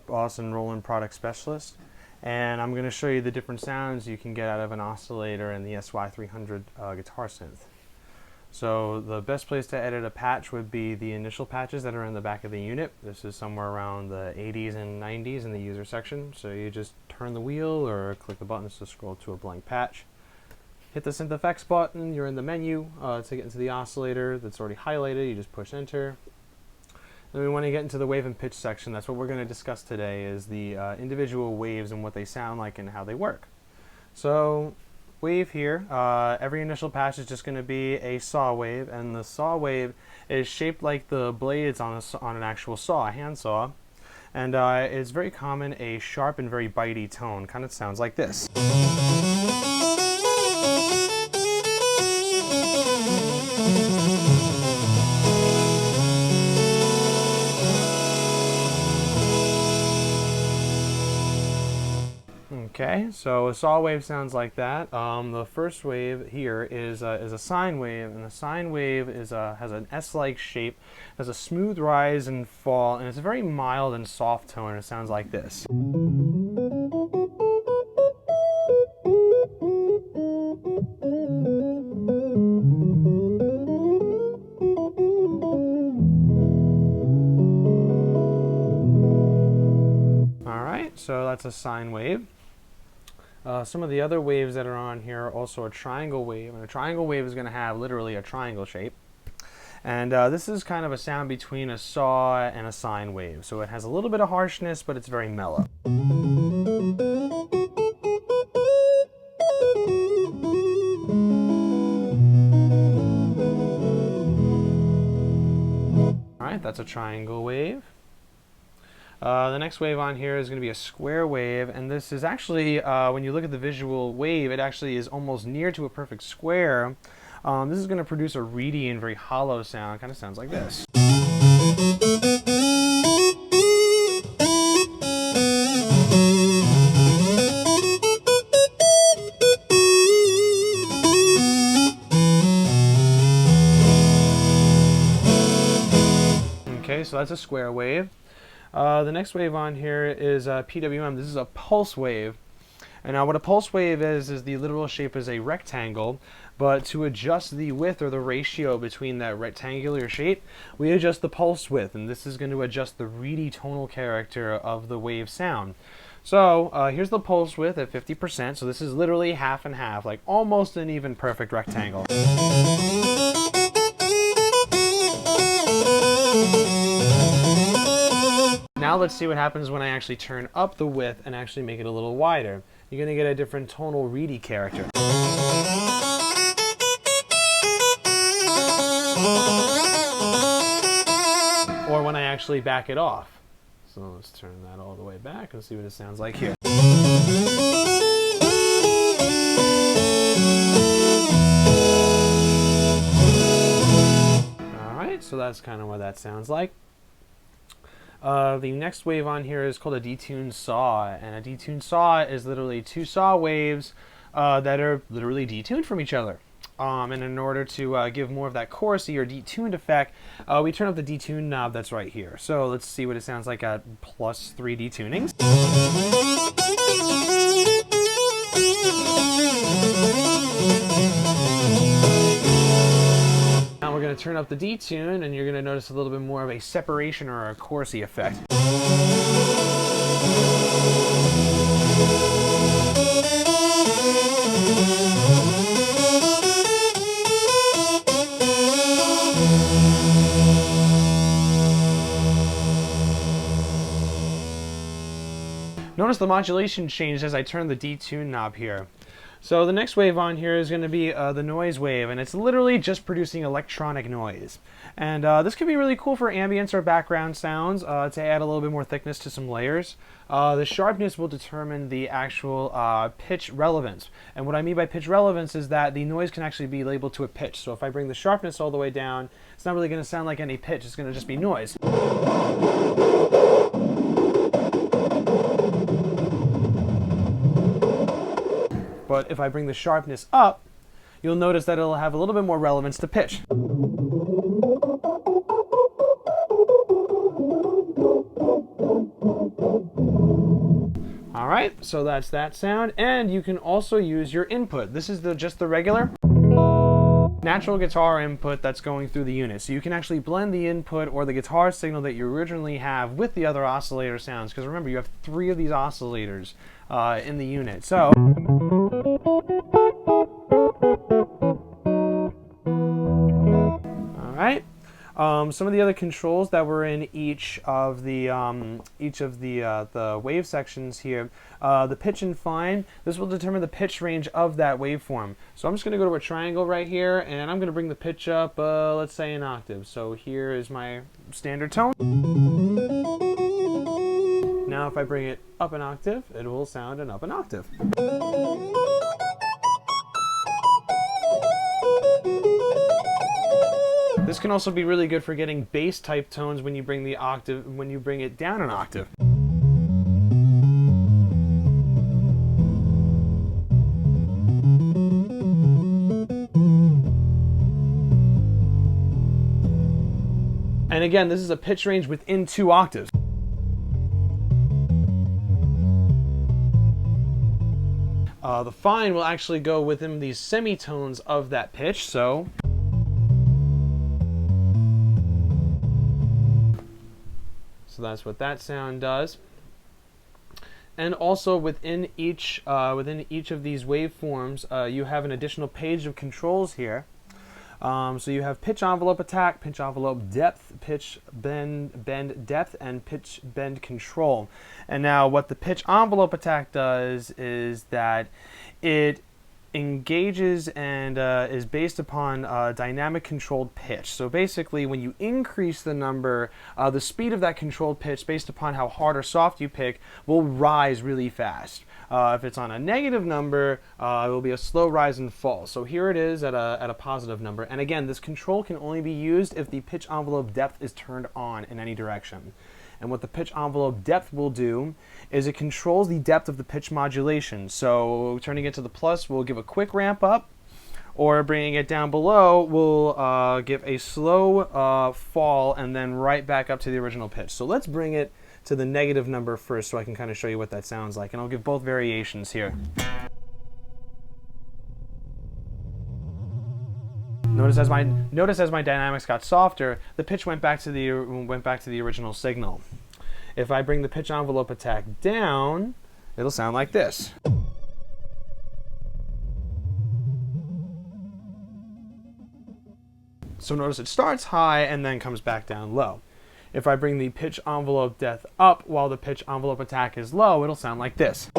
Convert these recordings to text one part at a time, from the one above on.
Boston Roland Product Specialist, and I'm going to show you the different sounds you can get out of an oscillator in the SY300 guitar synth. So the best place to edit a patch would be the initial patches that are in the back of the unit. This is somewhere around the 80s and 90s in the user section. So you just turn the wheel or click the buttons to scroll to a blank patch. Hit the Synth Effects button, you're in the menu. To get into the oscillator that's already highlighted, you just push enter. Then we want to get into the wave and pitch section. That's what we're going to discuss today, is the individual waves and what they sound like and how they work. So wave here, every initial patch is just going to be a saw wave, and the saw wave is shaped like the blades on an actual saw, a hand saw. And it's very common, a sharp and very bitey tone. Kind of sounds like this. Okay, so a saw wave sounds like that. The first wave here is a sine wave, and the sine wave has an S-like shape, has a smooth rise and fall, and it's a very mild and soft tone. It sounds like this. All right, so that's a sine wave. Some of the other waves that are on here are also a triangle wave, and a triangle wave is going to have literally a triangle shape. And this is kind of a sound between a saw and a sine wave. So it has a little bit of harshness, but it's very mellow. All right, that's a triangle wave. The next wave on here is going to be a square wave, and this is actually, when you look at the visual wave, it actually is almost near to a perfect square. This is going to produce a reedy and very hollow sound. Kind of sounds like this. Okay, so that's a square wave. The next wave on here is PWM. This is a pulse wave. And now what a pulse wave is the literal shape is a rectangle, but to adjust the width or the ratio between that rectangular shape, we adjust the pulse width, and this is going to adjust the reedy tonal character of the wave sound. So here's the pulse width at 50%, so this is literally half and half, like almost an even perfect rectangle. Now let's see what happens when I actually turn up the width and actually make it a little wider. You're going to get a different tonal reedy character. Or when I actually back it off. So let's turn that all the way back and see what it sounds like here. Alright, so that's kind of what that sounds like. The next wave on here is called a detuned saw, and a detuned saw is literally two saw waves that are literally detuned from each other. And in order to give more of that chorusy or detuned effect, we turn up the detune knob that's right here. So let's see what it sounds like at +3 detunings. Now we're going to turn up the detune, and you're going to notice a little bit more of a separation or a chorusy effect. Notice the modulation changed as I turn the detune knob here. So the next wave on here is going to be the noise wave, and it's literally just producing electronic noise. And this could be really cool for ambience or background sounds to add a little bit more thickness to some layers. The sharpness will determine the actual pitch relevance. And what I mean by pitch relevance is that the noise can actually be labeled to a pitch. So if I bring the sharpness all the way down, it's not really going to sound like any pitch, it's going to just be noise. But if I bring the sharpness up, you'll notice that it'll have a little bit more relevance to pitch. right, so that's that sound, and you can also use your input. This is just the regular natural guitar input that's going through the unit. So you can actually blend the input or the guitar signal that you originally have with the other oscillator sounds, because remember, you have 3 of these oscillators in the unit. So all right. Some of the other controls that were in each of the wave sections here, the pitch and fine, this will determine the pitch range of that waveform. So I'm just going to go to a triangle right here, and I'm going to bring the pitch up, let's say an octave. So here is my standard tone. Now if I bring it up an octave, it will sound an up an octave. This can also be really good for getting bass type tones when you bring it down an octave. And again, this is a pitch range within 2 octaves. The fine will actually go within these semitones of that pitch, so that's what that sound does. And also within each of these waveforms, you have an additional page of controls here. So you have pitch envelope attack, pitch envelope depth, pitch bend depth, and pitch bend control. And now what the pitch envelope attack does is that it engages and is based upon dynamic controlled pitch. So basically, when you increase the number, the speed of that controlled pitch based upon how hard or soft you pick will rise really fast. If it's on a negative number, it will be a slow rise and fall. So here it is at a positive number. And again, this control can only be used if the pitch envelope depth is turned on in any direction. And what the pitch envelope depth will do is it controls the depth of the pitch modulation. So turning it to the plus will give a quick ramp up, or bringing it down below will give a slow fall and then right back up to the original pitch. So let's bring it to the negative number first so I can kind of show you what that sounds like. And I'll give both variations here. Notice as my dynamics got softer, the pitch went back to the original signal. If I bring the pitch envelope attack down, it'll sound like this. So notice it starts high and then comes back down low. If I bring the pitch envelope depth up while the pitch envelope attack is low, it'll sound like this.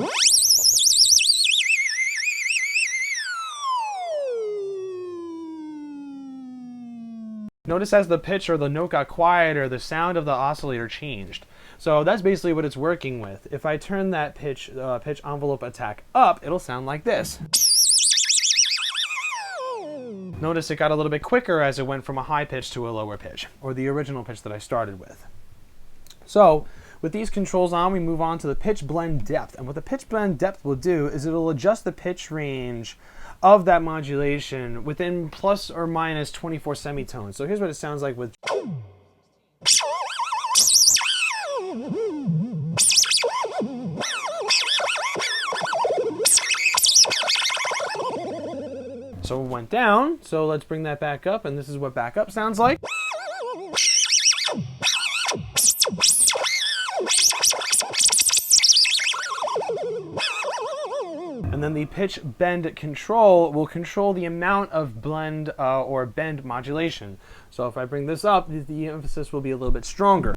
Notice as the pitch or the note got quieter, the sound of the oscillator changed. So that's basically what it's working with. If I turn that pitch envelope attack up, it'll sound like this. Notice it got a little bit quicker as it went from a high pitch to a lower pitch, or the original pitch that I started with. So with these controls on, we move on to the pitch blend depth. And what the pitch blend depth will do is it'll adjust the pitch range of that modulation within plus or minus 24 semitones. So here's what it sounds like with. So it went down, so let's bring that back up, and this is what back up sounds like. And then the pitch bend control will control the amount of blend or bend modulation. So if I bring this up, the emphasis will be a little bit stronger.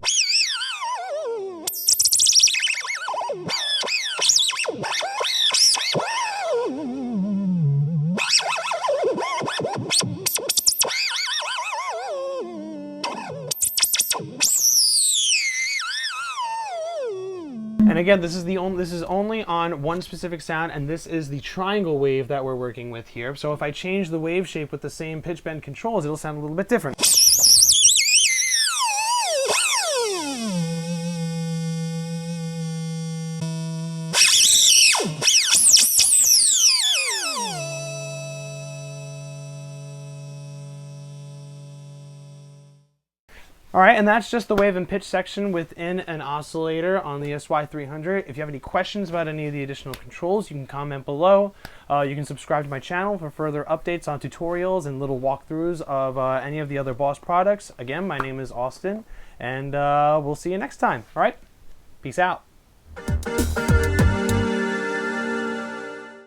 And again, this is only on one specific sound, and this is the triangle wave that we're working with here. So if I change the wave shape with the same pitch bend controls, it'll sound a little bit different. All right, and that's just the wave and pitch section within an oscillator on the SY300. If you have any questions about any of the additional controls, you can comment below. You can subscribe to my channel for further updates on tutorials and little walkthroughs of any of the other Boss products. Again, my name is Austin, and we'll see you next time. All right, peace out.